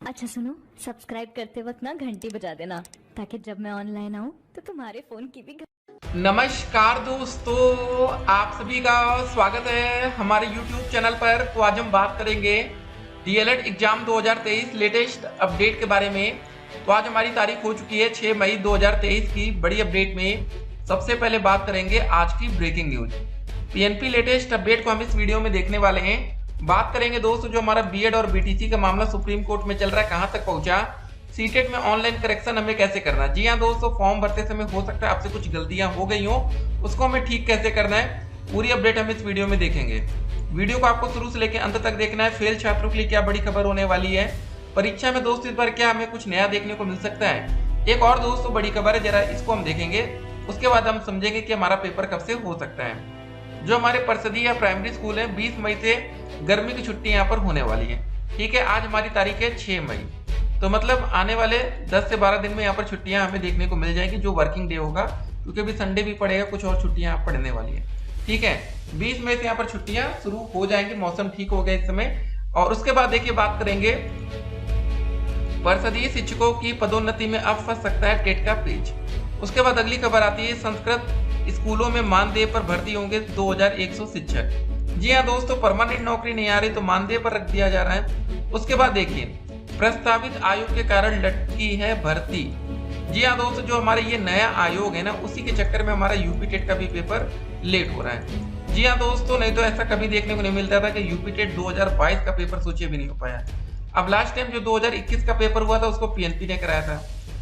अच्छा सुनो, सब्सक्राइब करते वक्त ना घंटी बजा देना ताकि जब मैं ऑनलाइन आऊँ तो तुम्हारे फोन की भी नमस्कार दोस्तों, आप सभी का स्वागत है हमारे YouTube चैनल पर। तो आज हम बात करेंगे डीएलएड एग्जाम 2023 लेटेस्ट अपडेट के बारे में। तो आज हमारी तारीख हो चुकी है 6 मई 2023 की बड़ी अपडेट में। सबसे पहले बात करेंगे आज की breaking news PNP latest update को हम इस वीडियो में देखने वाले हैं। बात करेंगे दोस्तों जो हमारा बीएड और बीटीसी का मामला सुप्रीम कोर्ट में चल रहा है, कहां तक पहुंचा, सीटेट में ऑनलाइन करेक्शन हमें कैसे करना है। जी हाँ दोस्तों, फॉर्म भरते समय हो सकता है आपसे कुछ गलतियां हो गई हो, उसको हमें ठीक कैसे करना है, पूरी अपडेट हम इस वीडियो में देखेंगे। वीडियो को आपको शुरू से लेकर अंत तक देखना है। फेल छात्रों के लिए क्या बड़ी खबर होने वाली है, परीक्षा में दोस्तों इस बार क्या हमें कुछ नया देखने को मिल सकता है। एक और दोस्तों बड़ी खबर है, जरा इसको हम देखेंगे, उसके बाद हम समझेंगे कि हमारा पेपर कब से हो सकता है। जो हमारे परिषदीय या प्राइमरी स्कूल है 20 मई से गर्मी की छुट्टी यहाँ पर होने वाली है। ठीक है, आज हमारी तारीख है 6 मई, तो मतलब आने वाले 10 से 12 दिन में यहाँ पर छुट्टियां हमें देखने को मिल जाएंगी, जो वर्किंग डे होगा, क्योंकि अभी संडे भी पड़ेगा, कुछ और छुट्टियां यहाँ पड़ने वाली है। ठीक है, 20 मई से यहाँ पर छुट्टियां शुरू हो जाएंगी, मौसम ठीक हो गया इस समय। और उसके बाद देखिए बात करेंगे परिषदीय शिक्षकों की पदोन्नति में अब फंस सकता है टेट का पेज। उसके बाद अगली खबर आती है संस्कृत स्कूलों में मानदेय पर भर्ती होंगे 2100 शिक्षक। जी हाँ दोस्तों, परमानेंट नौकरी नहीं आ रही तो मानदेय पर रख दिया जा रहा है। उसके बाद देखिए प्रस्तावित आयोग के कारण लटकी है भर्ती। जी हाँ दोस्तों, जो हमारे ये नया आयोग है ना, उसी के चक्कर में हमारा यूपी टेट का भी पेपर लेट हो रहा है। जी हाँ दोस्तों, नहीं तो ऐसा कभी देखने को नहीं मिलता था कि यूपी टेट 2022 का पेपर सोचे भी नहीं हो पाया। अब लास्ट टाइम जो 2021 का पेपर हुआ था उसको पीएनपी ने कराया था,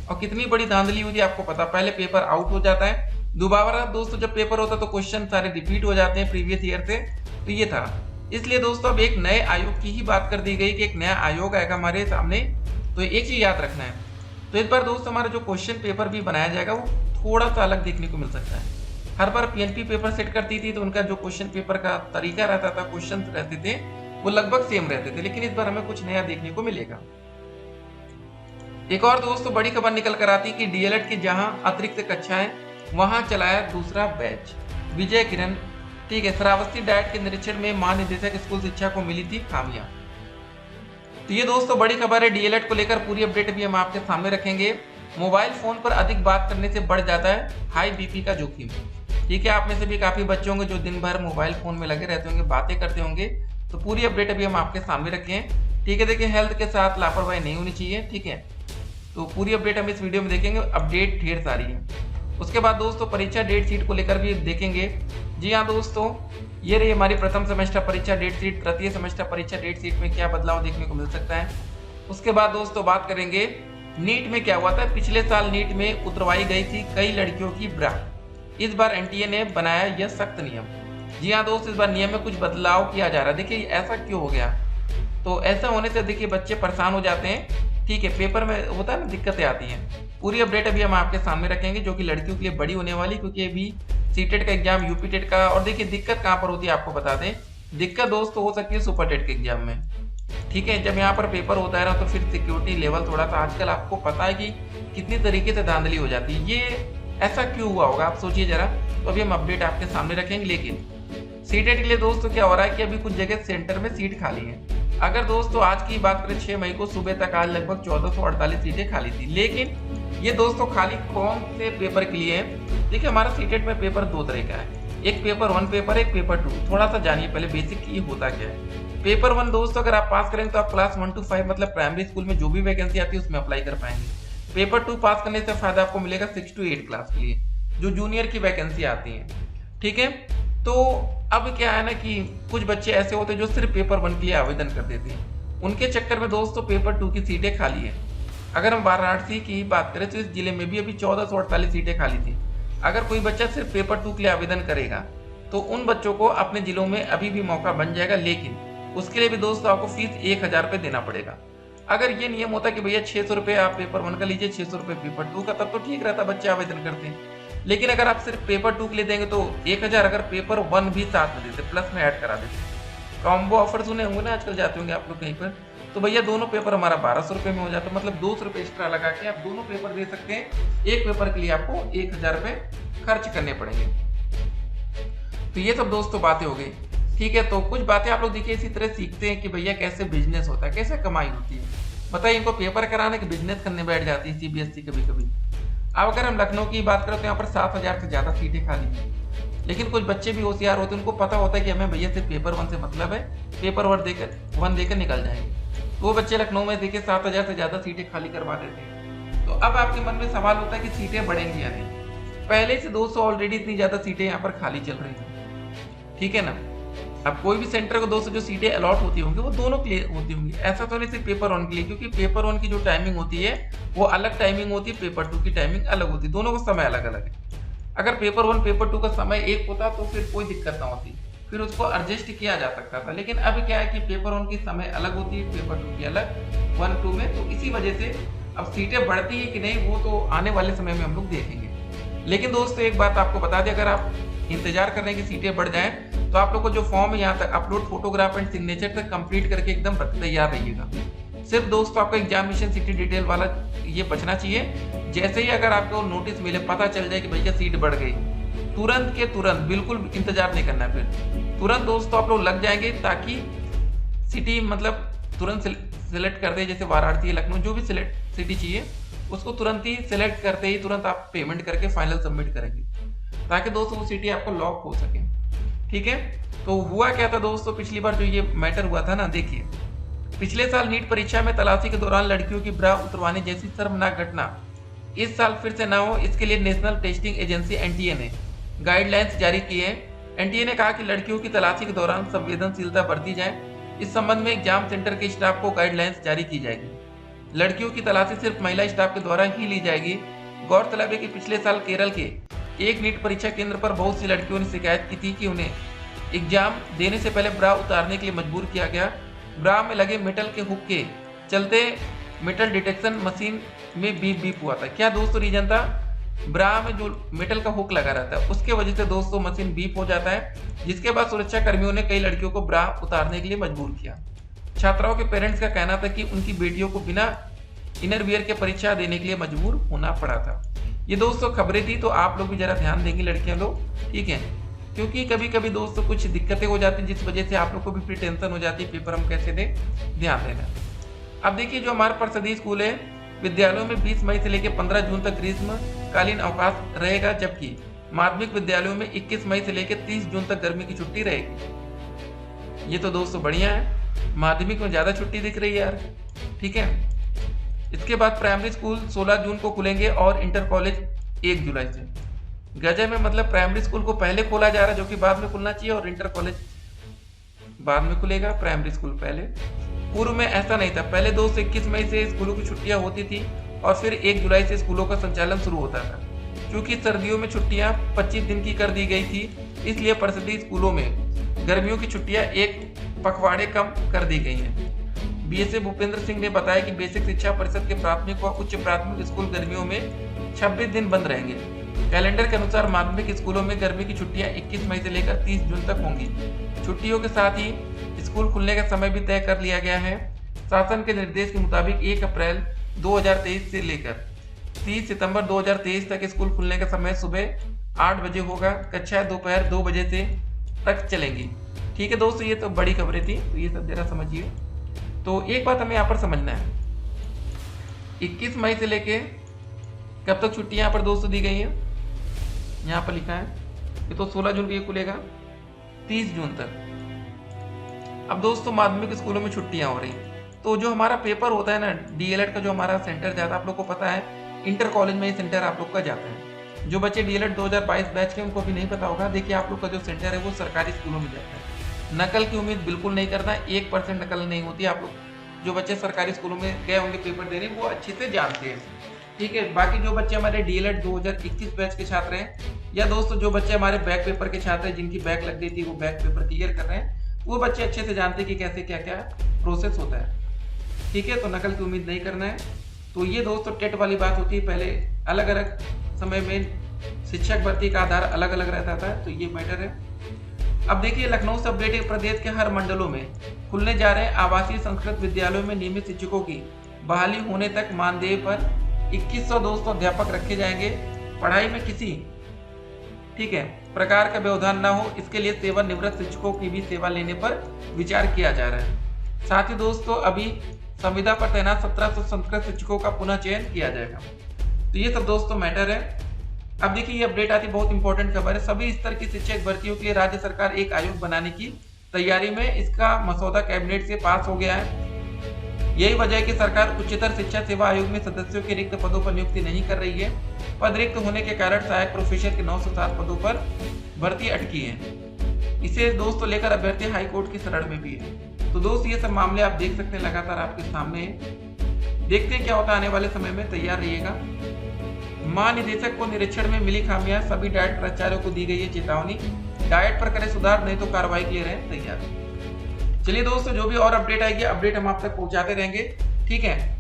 और कितनी बड़ी धांधली हुई थी आपको पता। पहले पेपर आउट हो जाता है, दोबारा दोस्तों जब पेपर होता है तो क्वेश्चन सारे रिपीट हो जाते हैं प्रीवियस ईयर से, तो ये था। इसलिए दोस्तों अब एक नए आयोग की ही बात कर दी गई कि एक नया आयोग आएगा हमारे सामने, तो एक चीज याद रखना है। तो इस बार दोस्तों हमारा जो क्वेश्चन पेपर भी बनाया जाएगा वो थोड़ा सा अलग देखने को मिल सकता है। हर बार पीएनपी पेपर सेट करती थी तो उनका जो क्वेश्चन पेपर का तरीका रहता था, क्वेश्चन रहते थे वो लगभग सेम रहते थे, लेकिन इस बार हमें कुछ नया देखने को मिलेगा। एक और दोस्तों बड़ी खबर निकल कर आती कि डीएलएड की जहां अतिरिक्त कक्षाएं वहां चलाया दूसरा बैच। विजय किरण, ठीक है, श्रावस्ती डाइट के निरीक्षण में महानिदेशक स्कूल शिक्षा को मिली थी खामियां। तो ये दोस्तों बड़ी खबर है, डीएलएड को लेकर पूरी अपडेट भी हम आपके सामने रखेंगे। मोबाइल फोन पर अधिक बात करने से बढ़ जाता है हाई बीपी का जोखिम। ठीक है, आप में से भी काफी बच्चे होंगे जो दिन भर मोबाइल फोन में लगे रहते होंगे, बातें करते होंगे, तो पूरी अपडेट अभी हम आपके सामने रखे हैं। ठीक है, देखिए हेल्थ के साथ लापरवाही नहीं होनी चाहिए। ठीक है, तो पूरी अपडेट हम इस वीडियो में देखेंगे, अपडेट ढेर सारी है। उसके बाद दोस्तों परीक्षा डेट शीट को लेकर भी देखेंगे। जी हाँ दोस्तों, ये रही हमारी प्रथम सेमेस्टर परीक्षा डेट शीट, तृतीय सेमेस्टर परीक्षा डेट शीट में क्या बदलाव देखने को मिल सकता है। उसके बाद दोस्तों बात करेंगे नीट में क्या हुआ था। पिछले साल नीट में उतरवाई गई थी कई लड़कियों की ब्रा, इस बार एनटीए ने बनाया यह सख्त नियम। जी हाँ दोस्तों, इस बार नियम में कुछ बदलाव किया जा रहा है। देखिए ऐसा क्यों हो गया, तो ऐसा होने से देखिए बच्चे परेशान हो जाते हैं। ठीक है, पेपर में होता है ना, दिक्कतें आती हैं। पूरी अपडेट अभी हम आपके सामने रखेंगे, जो कि लड़कियों के लिए बड़ी होने वाली, क्योंकि अभी सीटेट का एग्जाम, यूपी टेट का, और देखिए दिक्कत कहाँ पर होती है आपको बता दें। दिक्कत दोस्तों हो सकती है सुपर टेट के एग्जाम में। ठीक है, जब यहाँ पर पेपर होता है ना तो फिर सिक्योरिटी लेवल थोड़ा सा, आजकल आपको पता है कि कितनी तरीके से धांधली हो जाती है। ये ऐसा क्यों हुआ होगा आप सोचिए जरा, तो अभी हम अपडेट आपके सामने रखेंगे। लेकिन सीटेट के लिए दोस्तों क्या हो रहा है कि अभी कुछ जगह सेंटर में सीट खाली है। अगर दोस्तों आज की बात करें 6 मई को सुबह तक आज लगभग 1448 सीटें खाली थी, लेकिन ये दोस्तों खाली कौन से पेपर के लिए है। देखिए हमारा सीटेट में पेपर दो तरह का है, एक पेपर 1 पेपर, एक पेपर 2। थोड़ा सा जानिए पहले बेसिक ये होता क्या है। पेपर 1 दोस्तों अगर आप पास करेंगे तो आप क्लास 1 to 5 मतलब प्राइमरी स्कूल में जो भी वैकेंसी आती है उसमें अप्लाई कर पाएंगे। पेपर 2 पास करने से फायदा आपको मिलेगा 6 to 8 क्लास के लिए, जो जूनियर की वैकेंसी आती है। ठीक है, तो अब क्या है ना कि कुछ बच्चे ऐसे होते हैं जो सिर्फ पेपर 1 के लिए आवेदन कर देते हैं, उनके चक्कर में दोस्तों पेपर 2 की सीटें खाली है। अगर हम वाराणसी की बात करें तो इस जिले में भी अभी 1448 सीटें खाली थी। अगर कोई बच्चा सिर्फ पेपर 2 के लिए आवेदन करेगा तो उन बच्चों को अपने जिलों में अभी भी मौका बन जाएगा, लेकिन उसके लिए भी दोस्तों आपको फीस 1000 रुपये देना पड़ेगा। अगर ये नियम होता कि भैया 600 रुपये आप पेपर 1 का लीजिए, 600 रुपये पेपर 2 का, तब तो ठीक रहता, बच्चे आवेदन करते हैं। लेकिन अगर आप सिर्फ पेपर 2 के लिए देंगे तो 1000, अगर पेपर 1 भी साथ में देते, प्लस में ऐड करा देते, कॉम्बो ऑफर सुने होंगे ना आजकल, जाते होंगे आप लोग कहीं पर, तो भैया दोनों पेपर हमारा 1200 रुपये में हो जाता है। मतलब 200 रुपये एक्स्ट्रा लगा के आप दोनों पेपर दे सकते हैं। एक पेपर के लिए आपको 1000 रुपये खर्च करने पड़ेंगे। तो ये सब दोस्तों बातें हो गई। ठीक है, तो कुछ बातें आप लोग देखिए इसी तरह सीखते हैं कि भैया कैसे बिजनेस होता है, कैसे कमाई होती है। पता है इनको पेपर कराने के बिजनेस करने बैठ जाती है सीबीएसई कभी कभी। अब अगर हम लखनऊ की बात करें तो यहाँ पर 7,000 से ज़्यादा सीटें खाली हैं, लेकिन कुछ बच्चे भी होशियार होते हैं, उनको पता होता है कि हमें भैया सिर्फ पेपर 1 से मतलब है, पेपर 1 देकर निकल जाएंगे। तो वो बच्चे लखनऊ में देखिए 7,000 से ज़्यादा सीटें खाली करवा देते हैं। तो अब आपके मन में सवाल होता है कि सीटें बढ़ेंगी या नहीं। पहले से दोस्तों ऑलरेडी इतनी ज़्यादा सीटें यहाँ पर खाली चल रही हैं, ठीक है ना। अब कोई भी सेंटर को दोस्तों जो सीटें अलॉट होती होंगी वो दोनों के लिए होती होंगी, ऐसा तो नहीं सिर्फ पेपर 1 के लिए, क्योंकि पेपर 1 की जो टाइमिंग होती है वो अलग टाइमिंग होती है, पेपर 2 की टाइमिंग अलग होती है, दोनों का समय अलग अलग है। अगर पेपर 1 पेपर 2 का समय एक होता तो फिर कोई दिक्कत ना होती, फिर उसको एडजस्ट किया जा सकता था। लेकिन अब क्या है कि पेपर 1 की समय अलग होती है, पेपर 2 की अलग 1 2 में, तो इसी वजह से अब सीटें बढ़ती है कि नहीं वो तो आने वाले समय में हम लोग देखेंगे। लेकिन दोस्तों एक बात आपको बता दें, अगर आप इंतजार कर रहे हैं कि सीटें बढ़ जाएं तो आप लोग को जो फॉर्म है यहाँ तक अपलोड फोटोग्राफ एंड सिग्नेचर तक कंप्लीट करके एकदम तैयार रहिएगा। सिर्फ दोस्तों आपको एग्जामिनेशन सिटी डिटेल वाला ये बचना चाहिए। जैसे ही अगर आपको नोटिस मिले, पता चल जाए कि भैया सीट बढ़ गई, तुरंत के तुरंत, बिल्कुल इंतजार नहीं करना, फिर तुरंत दोस्तों आप लोग लग जाएंगे, ताकि सिटी मतलब तुरंत सिलेक्ट कर दे। जैसे वाराणसी, लखनऊ, जो भी सिलेक्ट सिटी चाहिए उसको तुरंत ही सिलेक्ट करते ही तुरंत आप पेमेंट करके फाइनल सबमिट करेंगे, ताकि दोस्तों वो सिटी आपको लॉक हो सके, ठीक है। तो हुआ क्या था दोस्तों, पिछली बार जो ये मैटर हुआ था ना, देखिए पिछले साल नीट परीक्षा में तलाशी के दौरान लड़कियों की ब्रा उतरवाने जैसी शर्मनाक घटना इस साल फिर से ना हो, इसके लिए नेशनल टेस्टिंग एजेंसी एनटीए ने गाइडलाइंस जारी की है। एनटीए ने कहा कि लड़कियों की तलाशी के दौरान संवेदनशीलता बरती जाए। इस संबंध में एग्जाम सेंटर के स्टाफ को गाइडलाइंस जारी की जाएगी। लड़कियों की तलाशी सिर्फ महिला स्टाफ के द्वारा ही ली जाएगी। गौरतलब है कि पिछले साल केरल के एक नीट परीक्षा केंद्र पर बहुत सी लड़कियों ने शिकायत की थी कि उन्हें एग्जाम देने से पहले ब्रा उतारने के लिए मजबूर किया गया। ब्रा में लगे मेटल के हुक के चलते मेटल डिटेक्शन मशीन में बीप बीप हुआ था। क्या दोस्तों रीजन था? ब्रा में जो मेटल का हुक लगा रहता है उसके वजह से दोस्तों मशीन बीप हो जाता है, जिसके बाद सुरक्षा कर्मियों ने कई लड़कियों को ब्रा उतारने के लिए मजबूर किया। छात्राओं के पेरेंट्स का कहना था कि उनकी बेटियों को बिना इनरवियर के परीक्षा देने के लिए मजबूर होना पड़ा था। ये दोस्तों खबरें थी, तो आप लोग भी जरा ध्यान देंगे लड़कियां लोग, ठीक है, क्योंकि कभी कभी दोस्तों कुछ दिक्कतें हो जाती हैं जिस वजह से आप लोग को भी फिर टेंशन हो जाती है पेपर हम कैसे दें, ध्यान देना। अब देखिए जो हमारे परिषदीय स्कूल है, विद्यालयों में 20 मई से लेकर 15 जून तक ग्रीष्मकालीन अवकाश रहेगा, जबकि माध्यमिक विद्यालयों में 21 मई से लेकर 30 जून तक गर्मी की छुट्टी रहेगी। ये तो दोस्तों बढ़िया है, माध्यमिक में ज्यादा छुट्टी दिख रही है यार, ठीक है। इसके बाद प्राइमरी स्कूल 16 जून को खुलेंगे और इंटर कॉलेज 1 जुलाई से। गजब में, मतलब प्राइमरी स्कूल को पहले खोला जा रहा है जो कि बाद में खुलना चाहिए, और इंटर कॉलेज बाद में खुलेगा, प्राइमरी स्कूल पहले। पूर्व में ऐसा नहीं था, पहले 2 से 21 मई से स्कूलों की छुट्टियां होती थी और फिर 1 जुलाई से स्कूलों का संचालन शुरू होता था। क्योंकि सर्दियों में छुट्टियां 25 दिन की कर दी गई थी, इसलिए परिषदीय स्कूलों में गर्मियों की छुट्टियां 1 पखवाड़े कम कर दी गई हैं। बीएसए भूपेंद्र सिंह ने बताया कि बेसिक शिक्षा परिषद के प्राथमिक व उच्च प्राथमिक स्कूल गर्मियों में 26 दिन बंद रहेंगे। कैलेंडर के अनुसार माध्यमिक स्कूलों में गर्मी की छुट्टियां 21 मई से लेकर 30 जून तक होंगी। छुट्टियों के साथ ही स्कूल खुलने का समय भी तय कर लिया गया है। शासन के निर्देश के मुताबिक 1 अप्रैल 2023 से लेकर 30 सितंबर 2023 तक स्कूल खुलने का समय सुबह 8 बजे होगा। कक्षाएं दोपहर 2 बजे से तक चलेंगी। ठीक है दोस्तों, ये तो बड़ी खबरें थी, तो ये सब जरा समझिए। तो एक बात हमें यहाँ पर समझना है, 21 मई से लेके कब तक छुट्टियां यहाँ पर दोस्तों दी गई हैं, यहाँ पर लिखा है, ये तो 16 जून को ये खुलेगा 30 जून तक। अब दोस्तों माध्यमिक स्कूलों में छुट्टियां हो रही, तो जो हमारा पेपर होता है ना डीएलएड का, जो हमारा सेंटर जाता है, आप लोग को पता है इंटर कॉलेज में ये सेंटर आप लोग का जाता है। जो बच्चे डीएलएड 2022 बैच के उनको भी नहीं पता होगा, देखिए आप लोग का जो सेंटर है वो सरकारी स्कूलों में जाता है। नकल की उम्मीद बिल्कुल नहीं करना, 1% नकल नहीं होती। आप लोग जो बच्चे सरकारी स्कूलों में गए होंगे पेपर देने, वो अच्छे से जानते हैं, ठीक है। बाकी जो बच्चे हमारे डीएलएड 2021 बैच के छात्र हैं, या दोस्तों जो बच्चे हमारे बैक पेपर के छात्र हैं जिनकी बैक लग गई थी, वो बैक पेपर क्लियर कर रहे हैं, वो बच्चे अच्छे से जानते हैं कि कैसे क्या क्या प्रोसेस होता है, ठीक है। तो नकल की उम्मीद नहीं करना है। तो ये दोस्तों टेट वाली बात होती है, पहले अलग अलग समय में शिक्षक भर्ती का आधार अलग अलग रहता था, तो ये मैटर है। अब देखिए लखनऊ से अपडेट है, प्रदेश के हर मंडलों में खुलने जा रहे आवासीय संस्कृत विद्यालयों में नियमित शिक्षकों की बहाली होने तक मानदेय पर 2100 दोस्तों अध्यापक रखे जाएंगे। पढ़ाई में किसी, ठीक है, प्रकार का व्यवधान न हो, इसके लिए सेवानिवृत्त शिक्षकों की भी सेवा लेने पर विचार किया जा रहा है। साथ ही दोस्तों अभी संविदा पर तैनात 1700 संस्कृत शिक्षकों का पुनः चयन किया जाएगा। तो ये सब दोस्तों मैटर है। अब देखिए ये अपडेट आती बहुत इंपॉर्टेंट खबर है। सभी स्तर की शिक्षक भर्तियों के लिए राज्य सरकार एक आयोग बनाने की तैयारी में, इसका मसौदा कैबिनेट से पास हो गया है। यही वजह है कि सरकार उच्चतर शिक्षा सेवा आयोग में सदस्यों के रिक्त पदों पर नियुक्ति नहीं कर रही है। पद रिक्त होने के कारण सहायक प्रोफेसर के 907 पदों पर भर्ती अटकी है। इसे दोस्तों लेकर अभ्यर्थी हाईकोर्ट की शरण में भी है। तो दोस्त ये सब मामले आप देख सकते हैं लगातार आपके सामने है। देखते हैं क्या होता है आने वाले समय में, तैयार रहिएगा। महानिदेशक को निरीक्षण में मिली खामियां, सभी डाइट प्राचार्यों को दी गई है चेतावनी। डाइट पर करें सुधार, नहीं तो कार्रवाई के लिए रहें तैयार। चलिए दोस्तों, जो भी और अपडेट आएगी अपडेट हम आप तक पहुंचाते रहेंगे, ठीक है।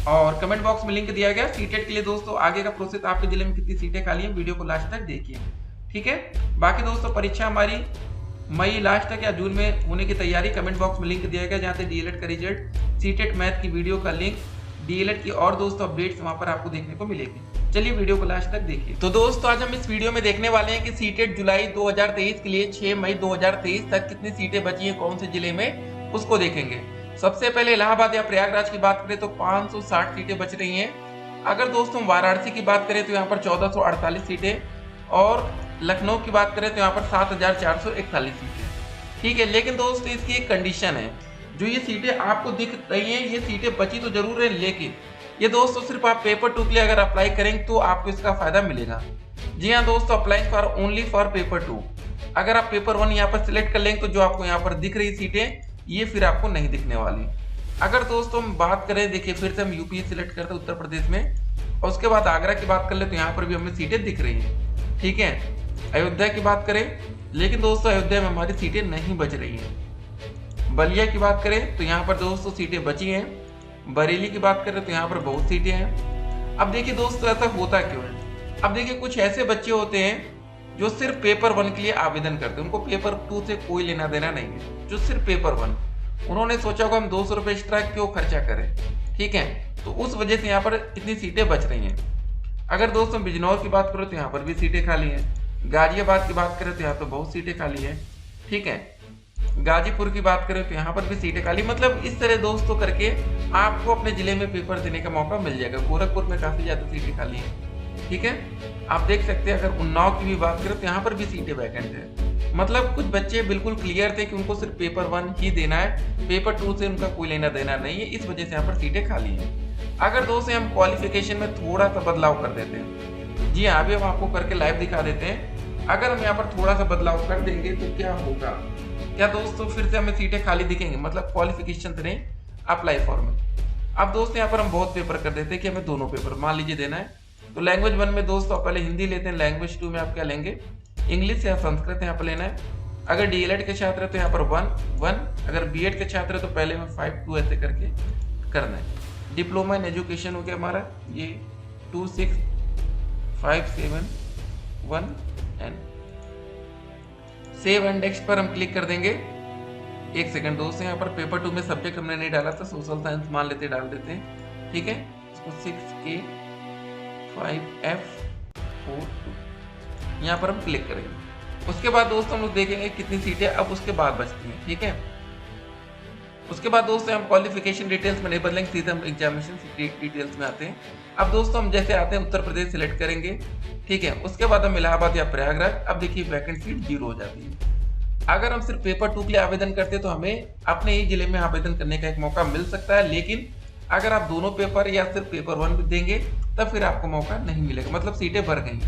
और कमेंट बॉक्स में लिंक दिया गया सीटेट के लिए दोस्तों। आगे का प्रोसेस, आपके जिले में कितनी सीटें खाली हैं, वीडियो को लास्ट तक देखिए, ठीक है। बाकी दोस्तों परीक्षा हमारी मई लास्ट तक या जून में होने की तैयारी। कमेंट बॉक्स में लिंक दिया गया जहाँ से डीएलएड का रिजल्ट, सीटेट मैथ की वीडियो का लिंक, डीएलएड की और दोस्तों अपडेट्स वहां पर आपको देखने को मिलेगी। चलिए वीडियो को लास्ट तक देखिए। तो दोस्तों आज हम इस वीडियो में देखने वाले हैं कि सीटेट जुलाई 2023 के लिए 6 मई 2023 तक कितनी सीटें बची हैं कौन से जिले में, उसको देखेंगे। सबसे पहले इलाहाबाद या प्रयागराज की बात करें तो 560 सीटें बच रही हैं। अगर दोस्तों वाराणसी की बात करें तो यहाँ पर 1448 सीटें, और लखनऊ की बात करें तो यहाँ पर 7441 सीटें, ठीक है। लेकिन दोस्तों इसकी एक कंडीशन है, जो ये सीटें आपको दिख रही हैं ये सीटें बची तो जरूर है, लेकिन ये दोस्तों सिर्फ आप पेपर 2 के लिए अगर अप्लाई करेंगे तो आपको इसका फायदा मिलेगा। जी हाँ दोस्तों, apply for only for paper 2। अगर आप पेपर 1 यहाँ पर सिलेक्ट कर लेंगे तो जो आपको यहाँ पर दिख रही सीटें ये फिर आपको नहीं दिखने वाली। अगर दोस्तों हम बात करें, देखिए फिर से हम यूपी सिलेक्ट करते हैं उत्तर प्रदेश में, और उसके बाद आगरा की बात कर ले तो यहाँ पर भी हमें सीटें दिख रही हैं, ठीक है। अयोध्या की बात करें, लेकिन दोस्तों अयोध्या में हमारी सीटें नहीं बच रही हैं। बलिया की बात करें तो यहाँ पर दोस्तों सीटें बची हैं। बरेली की बात करें तो यहाँ पर बहुत सीटें हैं। अब देखिए दोस्तों ऐसा होता क्यों है। अब देखिए कुछ ऐसे बच्चे होते हैं जो सिर्फ पेपर 1 के लिए आवेदन करते हैं, उनको पेपर 2 से कोई लेना देना नहीं है। जो सिर्फ पेपर 1, उन्होंने सोचा होगा हम 200 रुपये एक्स्ट्रा क्यों खर्चा करें, ठीक है। तो उस वजह से यहाँ पर इतनी सीटें बच रही हैं। अगर दोस्तों बिजनौर की बात करो तो यहाँ पर भी सीटें खाली हैं। गाजियाबाद की बात करें तो यहाँ पर बहुत सीटें खाली हैं, ठीक है। गाजीपुर की बात करें तो यहाँ पर भी सीटें खाली। मतलब इस तरह दोस्तों करके आपको अपने जिले में पेपर देने का मौका मिल जाएगा। गोरखपुर में काफी ज्यादा सीटें खाली हैं, ठीक है। आप देख सकते हैं। अगर उन्नाव की भी बात करें तो यहाँ पर भी सीटें वैकेंट है। मतलब कुछ बच्चे बिल्कुल क्लियर थे कि उनको सिर्फ पेपर 1 ही देना है, पेपर 2 से उनका कोई लेना देना नहीं है, इस वजह से यहाँ पर सीटें खाली हैं। अगर दोस्तों हम क्वालिफिकेशन में थोड़ा सा बदलाव कर देते हैं, जी हाँ अभी हम आपको करके लाइव दिखा देते हैं। अगर हम यहाँ पर थोड़ा सा बदलाव कर देंगे तो क्या होगा, क्या दोस्तों फिर से हमें सीटें खाली दिखेंगी, मतलब क्वालिफिकेशन से नहीं, अप्लाई फॉर में। अब दोस्तों यहाँ पर हम बहुत पेपर कर देते हैं कि हमें दोनों पेपर मान लीजिए देना है। तो लैंग्वेज 1 में दोस्तों आप पहले हिंदी लेते हैं, लैंग्वेज 2 में आप क्या लेंगे, इंग्लिश या संस्कृत यहाँ पर लेना है। अगर डीएलएड के छात्र है तो यहाँ पर 1, अगर बीएड के छात्र है तो पहले में 5, 2 ऐसे करके करना है। डिप्लोमा इन एजुकेशन हो गया हमारा ये 2, 6, 5, 7, 1 एंड सेव एंड नेक्स्ट पर हम क्लिक कर देंगे। एक सेकंड दोस्तों, यहाँ पर पेपर 2 में सब्जेक्ट हमने नहीं डाला था, सोशल साइंस मान लेते डाल देते हैं, ठीक है। इसको 6A 5F 4 2 यहाँ पर हम क्लिक करेंगे। उसके बाद दोस्तों हम लोग देखेंगे कितनी सीटें अब उसके बाद बचती हैं, ठीक है। उसके बाद दोस्तों हम क्वालिफिकेशन डिटेल्स में नहीं बदलेंगे, सीधे हम एग्जामिनेशन डिटेल्स में आते हैं। अब दोस्तों हम जैसे आते हैं उत्तर प्रदेश सिलेक्ट करेंगे, ठीक है। उसके बाद हम इलाहाबाद या प्रयागराज, अब देखिए वैकेंट सीट 0 हो जाती है। अगर हम सिर्फ पेपर 2 के लिए आवेदन करते हैं तो हमें अपने ही जिले में आवेदन करने का एक मौका मिल सकता है, लेकिन अगर आप दोनों पेपर या सिर्फ पेपर 1 देंगे तब फिर आपको मौका नहीं मिलेगा, मतलब सीटें भर गई।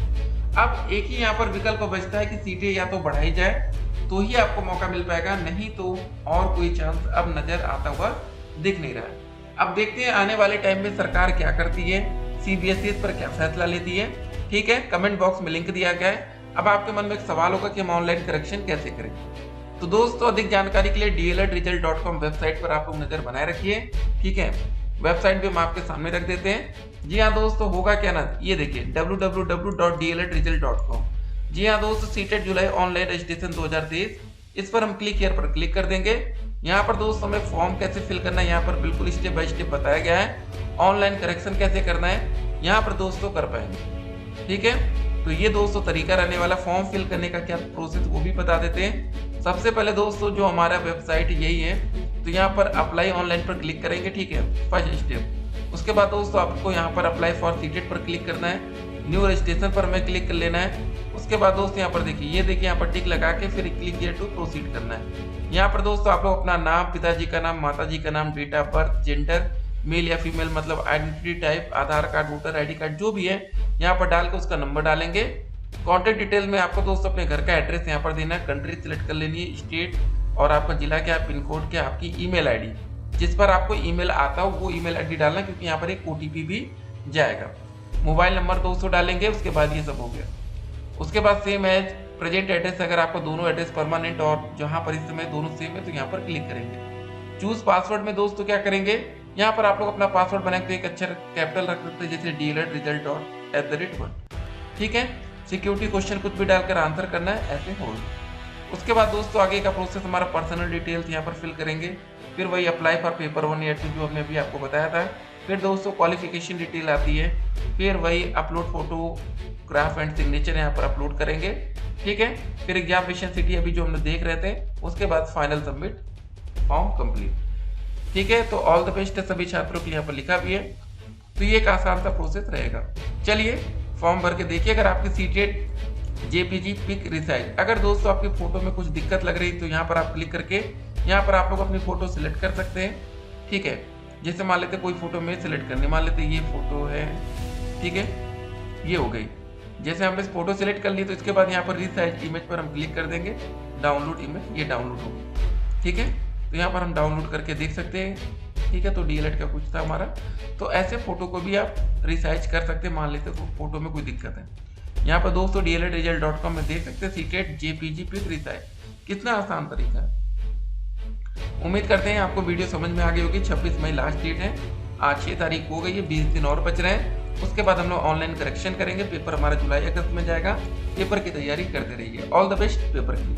अब एक ही यहाँ पर विकल्प बचता है कि सीटें या तो बढ़ाई जाए तो ही आपको मौका मिल पाएगा, नहीं तो और कोई चांस अब नजर आता हुआ दिख नहीं रहा है। अब देखते हैं आने वाले टाइम में सरकार क्या करती है, सीबीएसई इस पर क्या फैसला लेती है, ठीक है। कमेंट बॉक्स में लिंक दिया गया है। अब आपके मन में एक सवाल होगा कि हम ऑनलाइन करेक्शन कैसे करें। तो दोस्तों अधिक जानकारी के लिए dledresult.com वेबसाइट पर आप लोग नजर बनाए रखिए, ठीक है। वेबसाइट भी हम आपके सामने रख देते हैं। जी हाँ दोस्तों, होगा क्या ना, ये देखिए www.dledresult.com। जी हाँ दोस्तों, सीटेट जुलाई ऑनलाइन रजिस्ट्रेशन 2023, इस पर हम क्लिक हियर पर क्लिक कर देंगे। यहाँ पर दोस्तों हमें फॉर्म कैसे फिल करना है, यहाँ पर बिल्कुल स्टेप बाय स्टेप बताया गया है। ऑनलाइन करेक्शन कैसे करना है यहाँ पर दोस्तों कर पाएंगे, ठीक है। तो ये दोस्तों तरीका रहने वाला, फॉर्म फिल करने का क्या प्रोसेस वो भी बता देते हैं। सबसे पहले दोस्तों जो हमारा वेबसाइट यही है तो यहाँ पर अप्लाई ऑनलाइन पर क्लिक करेंगे, ठीक है, फर्स्ट स्टेप। उसके बाद दोस्तों आपको यहाँ पर अप्लाई फॉर सीटेट पर क्लिक करना है, न्यू रजिस्ट्रेशन पर हमें क्लिक कर लेना है। उसके बाद दोस्तों यहाँ पर देखिए, ये देखिए यहाँ पर टिक लगा के फिर क्लिक हियर टू प्रोसीड करना है। यहाँ पर दोस्तों आप लोग अपना नाम, पिताजी का नाम, माताजी का नाम, date of birth, gender, male या फीमेल मतलब identity type, Aadhaar card, voter ID card जो भी है यहाँ पर डाल के उसका नंबर डालेंगे। कॉन्टेक्ट डिटेल में आपको दोस्तों अपने घर का एड्रेस यहाँ पर देना है, कंट्री सिलेक्ट कर लेनी है, स्टेट और आपका जिला क्या, पिन कोड क्या, आपकी ईमेल आईडी जिस पर आपको ईमेल आता हो वो ईमेल आईडी डालना, क्योंकि यहाँ पर एक ओटीपी भी जाएगा। मोबाइल नंबर दोस्तों डालेंगे, उसके बाद ये सब हो गया। उसके बाद सेम एज प्रेजेंट एड्रेस, अगर आपको दोनों एड्रेस परमानेंट और जहाँ पर इस समय दोनों सेम है तो यहाँ पर क्लिक करेंगे। चूज पासवर्ड में दोस्तों क्या करेंगे, यहाँ पर आप लोग अपना पासवर्ड बनाए तो एक अक्षर कैपिटल रख सकते हैं, जैसे डीएलएड रिजल्ट और @1, ठीक है। सिक्योरिटी क्वेश्चन कुछ भी डालकर आंसर करना है, ऐसे हो। उसके बाद दोस्तों आगे का प्रोसेस हमारा पर्सनल डिटेल्स यहाँ पर फिल करेंगे, फिर वही अप्लाई फॉर पेपर 1 या 2 जो हमने अभी आपको बताया था। फिर दोस्तों क्वालिफिकेशन डिटेल आती है, फिर वही अपलोड फोटोग्राफ एंड सिग्नेचर यहाँ पर अपलोड करेंगे, ठीक है। फिर एग्जामिनेशन सिटी अभी जो हमने देख रहे थे, उसके बाद फाइनल सबमिट फॉर्म कंप्लीट, ठीक है। तो ऑल द बेस्ट है सभी छात्रों के लिए, यहाँ पर लिखा भी है। तो ये एक आसान सा प्रोसेस रहेगा। चलिए फॉर्म भर के देखिए। अगर आपकी सीटेड जेपीजी पिक रिसाइज, अगर दोस्तों आपकी फोटो में कुछ दिक्कत लग रही तो यहाँ पर आप क्लिक करके यहाँ पर आप लोग अपनी फोटो सिलेक्ट कर सकते हैं, ठीक है। जैसे मान लेते कोई फोटो में सिलेक्ट करनी, मान लेते ये फोटो है, ठीक है, ये हो गई। जैसे हमने फोटो सिलेक्ट कर ली तो इसके बाद यहाँ पर रिसाइज इमेज पर हम क्लिक कर देंगे, डाउनलोड इमेज, ये डाउनलोड होगी, ठीक है। तो यहाँ पर हम डाउनलोड करके देख सकते हैं, ठीक है। तो डीएलएड का कुछ था हमारा, तो ऐसे फोटो को भी आप रिसाइज कर सकते हैं। मान लेते फोटो में कोई दिक्कत है, यहाँ पर दोस्तों dledresult.com में देख सकते हैं सीटेट जेपीजी पिक रिसाइज, कितना आसान तरीका है। उम्मीद करते हैं आपको वीडियो समझ में आ गई होगी। 26 मई लास्ट डेट है, आज 6 तारीख हो गई है, 20 दिन और बच रहे हैं। उसके बाद हम लोग ऑनलाइन करेक्शन करेंगे, पेपर हमारा जुलाई अगस्त में जाएगा। पेपर की तैयारी करते रहिए। ऑल द बेस्ट पेपर के लिए।